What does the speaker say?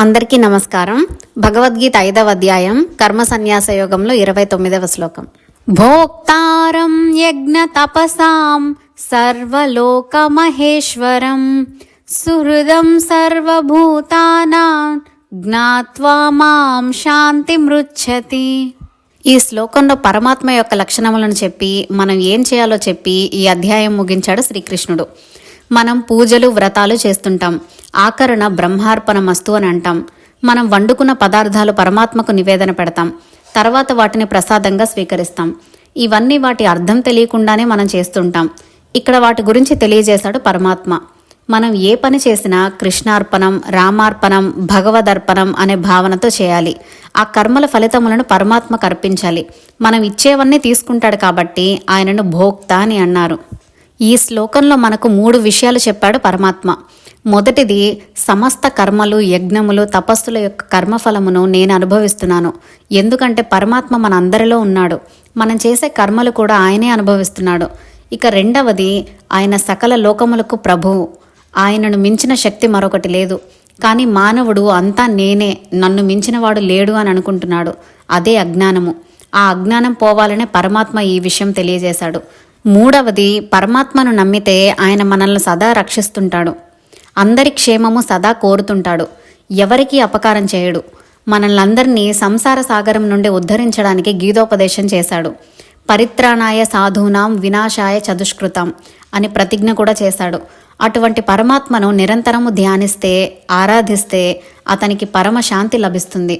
అందరికీ నమస్కారం. భగవద్గీత 5వ అధ్యాయం కర్మ సన్యాస యోగంలో 29వ శ్లోకం. భోక్తారం యజ్ఞ తపసాం సర్వలోక మహేశ్వరం సుహృదం సర్వభూతానాం జ్ఞాత్వా మాం శాంతి మృచ్ఛతి. ఈ శ్లోకంలో పరమాత్మ యొక్క లక్షణములను చెప్పి మనం ఏం చేయాలో చెప్పి ఈ అధ్యాయం ముగించాడు శ్రీకృష్ణుడు. మనం పూజలు వ్రతాలు చేస్తుంటాం. ఆకరణ బ్రహ్మార్పణమస్తు అని అంటాం. మనం వండుకున్న పదార్థాలు పరమాత్మకు నివేదన పెడతాం. తర్వాత వాటిని ప్రసాదంగా స్వీకరిస్తాం. ఇవన్నీ వాటి అర్థం తెలియకుండానే మనం చేస్తుంటాం. ఇక్కడ వాటి గురించి తెలియజేశాడు పరమాత్మ. మనం ఏ పని చేసినా కృష్ణార్పణం, రామార్పణం, భగవదర్పణం అనే భావనతో చేయాలి. ఆ కర్మల ఫలితములను పరమాత్మకు అర్పించాలి. మనం ఇచ్చేవన్నీ తీసుకుంటాడు కాబట్టి ఆయనను భోక్త అని అన్నారు. ఈ శ్లోకంలో మనకు 3 విషయాలు చెప్పాడు పరమాత్మ. మొదటిది, సమస్త కర్మలు, యజ్ఞములు, తపస్సుల యొక్క కర్మఫలమును నేను అనుభవిస్తున్నాను. ఎందుకంటే పరమాత్మ మన అందరిలో ఉన్నాడు. మనం చేసే కర్మలు కూడా ఆయనే అనుభవిస్తున్నాడు. ఇక రెండవది, ఆయన సకల లోకములకు ప్రభువు. ఆయనను మించిన శక్తి మరొకటి లేదు. కానీ మానవుడు అంతా నేనే, నన్ను మించినవాడు లేడు అని అనుకుంటున్నాడు. అదే అజ్ఞానము. ఆ అజ్ఞానం పోవాలనే పరమాత్మ ఈ విషయం తెలియజేశాడు. మూడవది, పరమాత్మను నమ్మితే ఆయన మనల్ని సదా రక్షిస్తుంటాడు. అందరి క్షేమము సదా కోరుతుంటాడు. ఎవరికీ అపకారం చేయడు. మనల్నందరినీ సంసార సాగరం నుండి ఉద్ధరించడానికి గీతోపదేశం చేశాడు. పరిత్రాణాయ సాధూనాం వినాశాయ చతుష్కృతం అని ప్రతిజ్ఞ కూడా చేశాడు. అటువంటి పరమాత్మను నిరంతరము ధ్యానిస్తే, ఆరాధిస్తే అతనికి పరమ శాంతి లభిస్తుంది.